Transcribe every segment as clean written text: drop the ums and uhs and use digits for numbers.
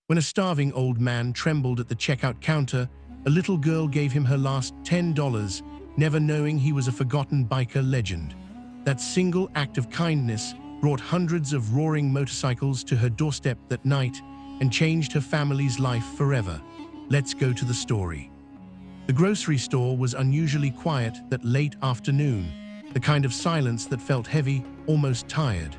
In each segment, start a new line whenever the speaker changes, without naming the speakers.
When a starving old man trembled at the checkout counter, a little girl gave him her last $10, never knowing he was a forgotten biker legend. That single act of kindness brought hundreds of roaring motorcycles to her doorstep that night and changed her family's life forever. Let's go to the story. The grocery store was unusually quiet that late afternoon, the kind of silence that felt heavy, almost tired.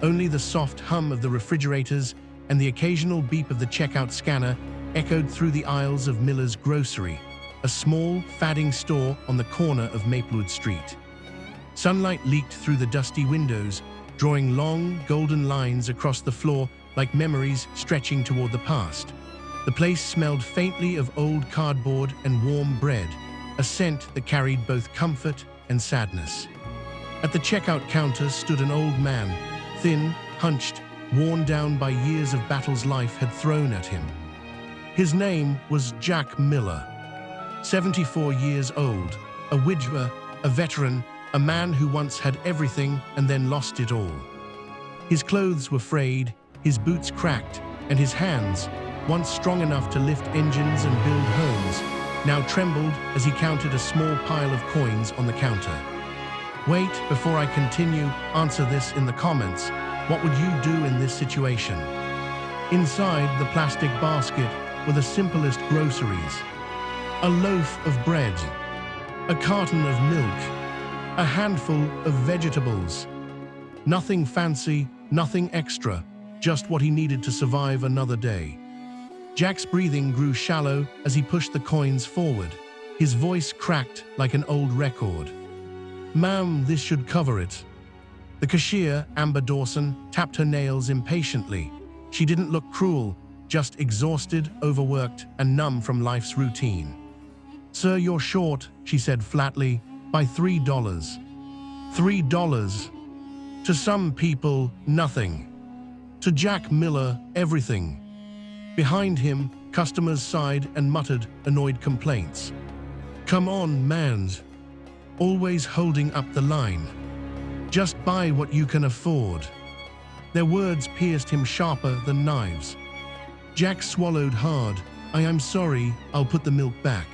Only the soft hum of the refrigerators and the occasional beep of the checkout scanner echoed through the aisles of Miller's Grocery, a small, fadding store on the corner of Maplewood Street. Sunlight leaked through the dusty windows, drawing long, golden lines across the floor like memories stretching toward the past. The place smelled faintly of old cardboard and warm bread, a scent that carried both comfort and sadness. At the checkout counter stood an old man, thin, hunched, worn down by years of battles life had thrown at him. His name was Jack Miller, 74 years old, a widower, a veteran, a man who once had everything and then lost it all. His clothes were frayed, his boots cracked, and his hands, once strong enough to lift engines and build homes, now trembled as he counted a small pile of coins on the counter. Wait, before I continue, answer this in the comments. What would you do in this situation? Inside the plastic basket were the simplest groceries. A loaf of bread, a carton of milk, a handful of vegetables. Nothing fancy, nothing extra, just what he needed to survive another day. Jack's breathing grew shallow as he pushed the coins forward. His voice cracked like an old record. "Ma'am, this should cover it." The cashier, Amber Dawson, tapped her nails impatiently. She didn't look cruel, just exhausted, overworked, and numb from life's routine. "Sir, you're short," she said flatly, "by $3. $3. To some people, nothing. To Jack Miller, everything." Behind him, customers sighed and muttered annoyed complaints. "Come on, man. Always holding up the line. Just buy what you can afford." Their words pierced him sharper than knives. Jack swallowed hard. I'm sorry, I'll put the milk back."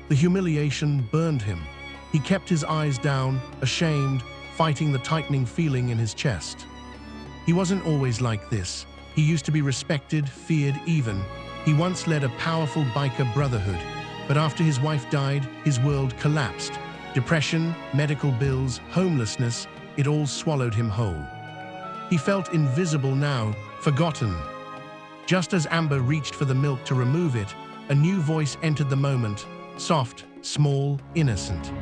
The humiliation burned him. He kept his eyes down, ashamed, fighting the tightening feeling in his chest. He wasn't always like this. He used to be respected, feared even. He once led a powerful biker brotherhood, but after his wife died, his world collapsed. Depression, medical bills, homelessness, it all swallowed him whole. He felt invisible now, forgotten. Just as Amber reached for the milk to remove it, a new voice entered the moment, soft, small, innocent.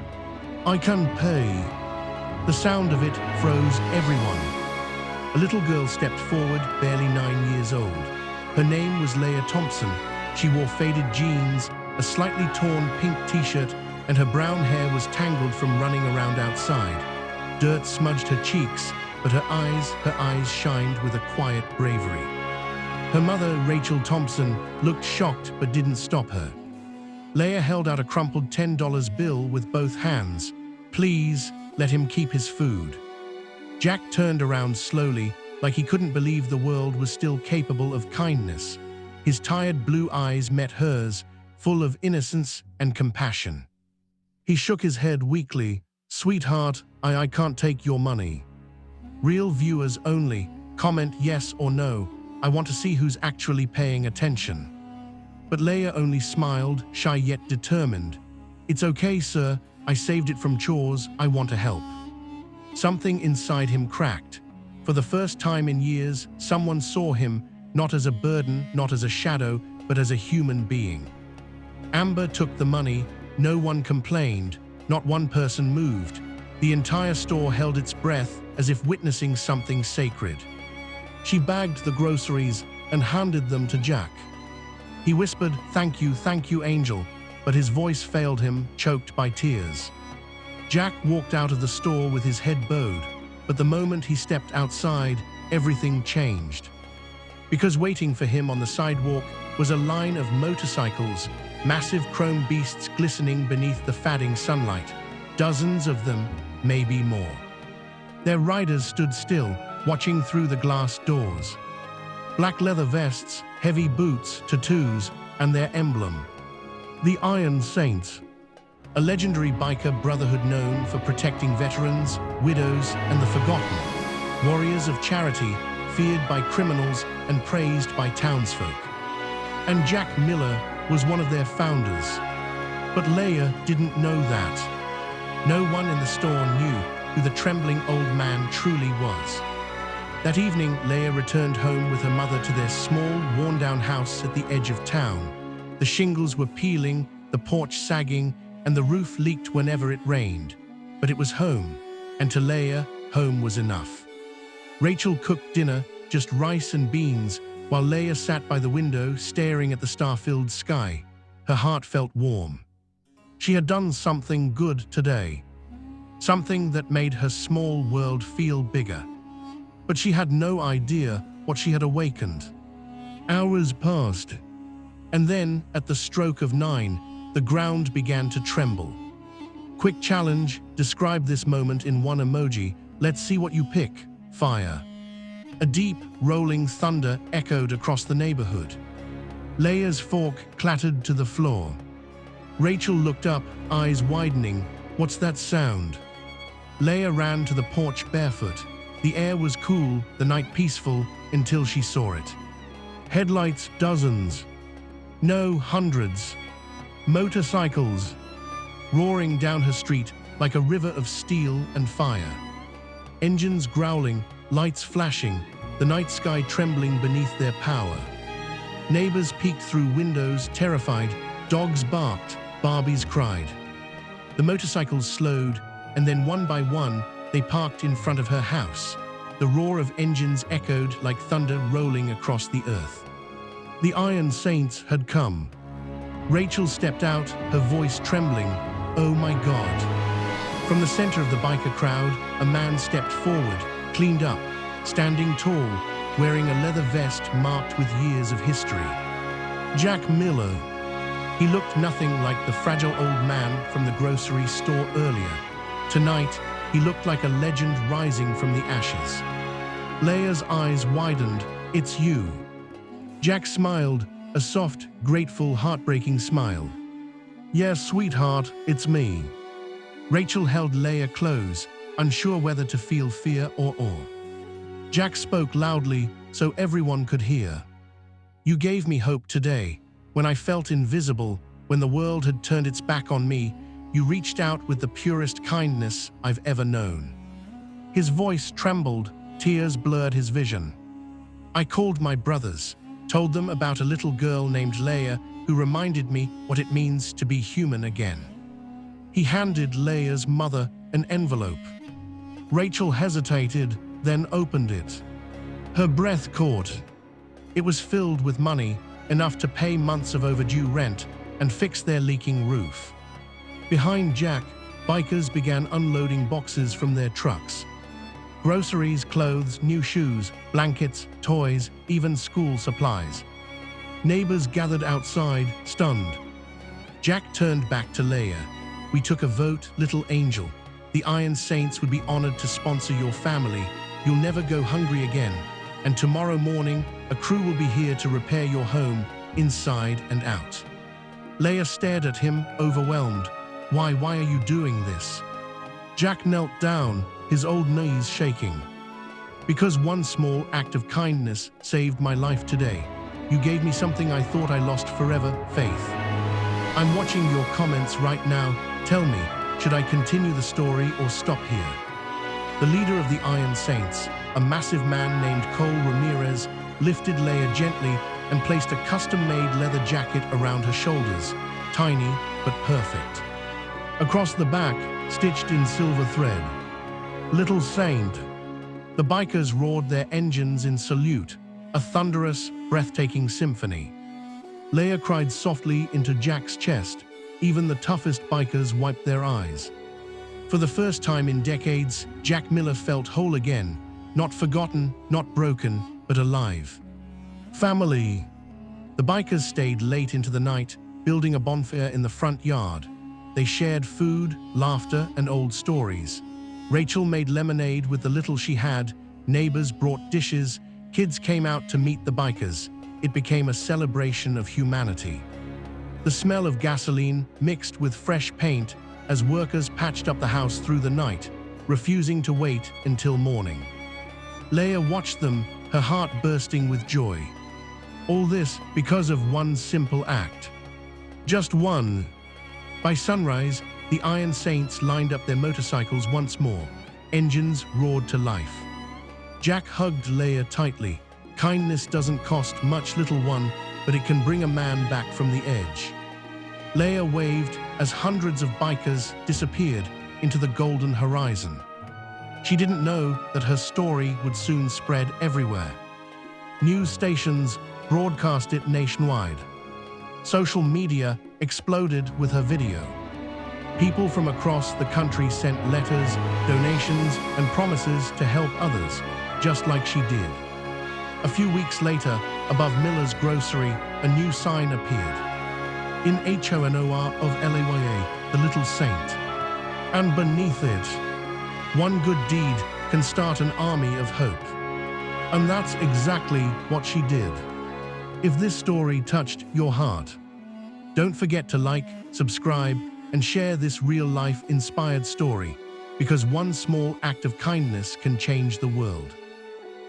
"I can pay." The sound of it froze everyone. A little girl stepped forward, barely 9 years old. Her name was Leah Thompson. She wore faded jeans, a slightly torn pink t-shirt, and her brown hair was tangled from running around outside. Dirt smudged her cheeks, but her eyes shined with a quiet bravery. Her mother, Rachel Thompson, looked shocked but didn't stop her. Leah held out a crumpled $10 bill with both hands. "Please, let him keep his food." Jack turned around slowly, like he couldn't believe the world was still capable of kindness. His tired blue eyes met hers, full of innocence and compassion. He shook his head weakly. "Sweetheart, I can't take your money." Real viewers only. Comment yes or no. I want to see who's actually paying attention. But Leah only smiled, shy yet determined. "It's okay, sir. I saved it from chores. I want to help." Something inside him cracked. For the first time in years, someone saw him, not as a burden, not as a shadow, but as a human being. Amber took the money. No one complained. Not one person moved. The entire store held its breath as if witnessing something sacred. She bagged the groceries and handed them to Jack. He whispered, thank you, Angel," but his voice failed him, choked by tears. Jack walked out of the store with his head bowed, but the moment he stepped outside, everything changed. Because waiting for him on the sidewalk was a line of motorcycles, massive chrome beasts glistening beneath the fading sunlight. Dozens of them, maybe more. Their riders stood still, watching through the glass doors. Black leather vests, heavy boots, tattoos, and their emblem. The Iron Saints, a legendary biker brotherhood known for protecting veterans, widows, and the forgotten. Warriors of charity, feared by criminals and praised by townsfolk. And Jack Miller was one of their founders. But Leia didn't know that. No one in the store knew who the trembling old man truly was. That evening, Leia returned home with her mother to their small, worn-down house at the edge of town. The shingles were peeling, the porch sagging, and the roof leaked whenever it rained. But it was home, and to Leia, home was enough. Rachel cooked dinner, just rice and beans, while Leia sat by the window staring at the star-filled sky. Her heart felt warm. She had done something good today. Something that made her small world feel bigger. But she had no idea what she had awakened. Hours passed, and then, at the stroke of 9, the ground began to tremble. Quick challenge, describe this moment in one emoji. Let's see what you pick. Fire. A deep, rolling thunder echoed across the neighborhood. Leia's fork clattered to the floor. Rachel looked up, eyes widening. What's that sound? Leia ran to the porch barefoot. The air was cool, the night peaceful, until she saw it. Headlights, dozens. No, hundreds. Motorcycles. Roaring down her street like a river of steel and fire. Engines growling, lights flashing, the night sky trembling beneath their power. Neighbors peeked through windows, terrified. Dogs barked, Barbies cried. The motorcycles slowed, and then one by one, they parked in front of her house. The roar of engines echoed like thunder rolling across the earth. The Iron Saints had come. Rachel stepped out, her voice trembling. Oh my God. From the center of the biker crowd, a man stepped forward, cleaned up, standing tall, wearing a leather vest marked with years of history. Jack Miller. He looked nothing like the fragile old man from the grocery store earlier. Tonight, he looked like a legend rising from the ashes. Leia's eyes widened. It's you. Jack smiled, a soft, grateful, heartbreaking smile. Yes, sweetheart, it's me. Rachel held Leia close, unsure whether to feel fear or awe. Jack spoke loudly so everyone could hear. You gave me hope today. When I felt invisible, when the world had turned its back on me, you reached out with the purest kindness I've ever known. His voice trembled, tears blurred his vision. I called my brothers, told them about a little girl named Leia who reminded me what it means to be human again. He handed Leia's mother an envelope. Rachel hesitated, then opened it. Her breath caught. It was filled with money, enough to pay months of overdue rent and fix their leaking roof. Behind Jack, bikers began unloading boxes from their trucks. Groceries, clothes, new shoes, blankets, toys, even school supplies. Neighbors gathered outside, stunned. Jack turned back to Leia. We took a vote, little angel. The Iron Saints would be honored to sponsor your family. You'll never go hungry again. And tomorrow morning, a crew will be here to repair your home, inside and out. Leia stared at him, overwhelmed. Why are you doing this? Jack knelt down, his old knees shaking. Because one small act of kindness saved my life today. You gave me something I thought I lost forever, faith. I'm watching your comments right now. Tell me, should I continue the story or stop here? The leader of the Iron Saints, a massive man named Cole Ramirez, lifted Leia gently and placed a custom-made leather jacket around her shoulders, tiny but perfect. Across the back, stitched in silver thread, Little Saint. The bikers roared their engines in salute, a thunderous, breathtaking symphony. Leia cried softly into Jack's chest. Even the toughest bikers wiped their eyes. For the first time in decades, Jack Miller felt whole again, not forgotten, not broken, but alive. Family. The bikers stayed late into the night, building a bonfire in the front yard. They shared food, laughter, and old stories. Rachel made lemonade with the little she had, neighbors brought dishes, Kids came out to meet the bikers. It became a celebration of humanity. The smell of gasoline mixed with fresh paint as workers patched up the house through the night, refusing to wait until morning. Leah watched them, her heart bursting with joy. All this because of one simple act. Just one. By sunrise, the Iron Saints lined up their motorcycles once more. Engines roared to life. Jack hugged Leah tightly. Kindness doesn't cost much, little one, but it can bring a man back from the edge. Leah waved as hundreds of bikers disappeared into the golden horizon. She didn't know that her story would soon spread everywhere. News stations broadcast it nationwide. Social media exploded with her video. People from across the country sent letters, donations, and promises to help others, just like she did. A few weeks later, above Miller's grocery, a new sign appeared. In honor of Laya, the little saint. And beneath it, one good deed can start an army of hope. And that's exactly what she did. If this story touched your heart, don't forget to like, subscribe, and share this real-life inspired story, because one small act of kindness can change the world.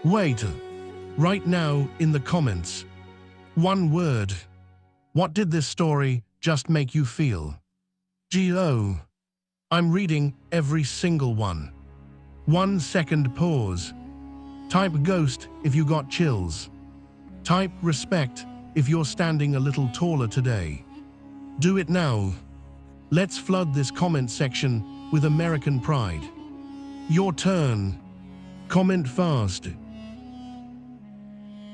Wait, right now in the comments, one word. What did this story just make you feel? G.O. I'm reading every single one. 1 second pause. Type ghost if you got chills. Type respect if you're standing a little taller today. Do it now. Let's flood this comment section with American pride. Your turn. Comment fast.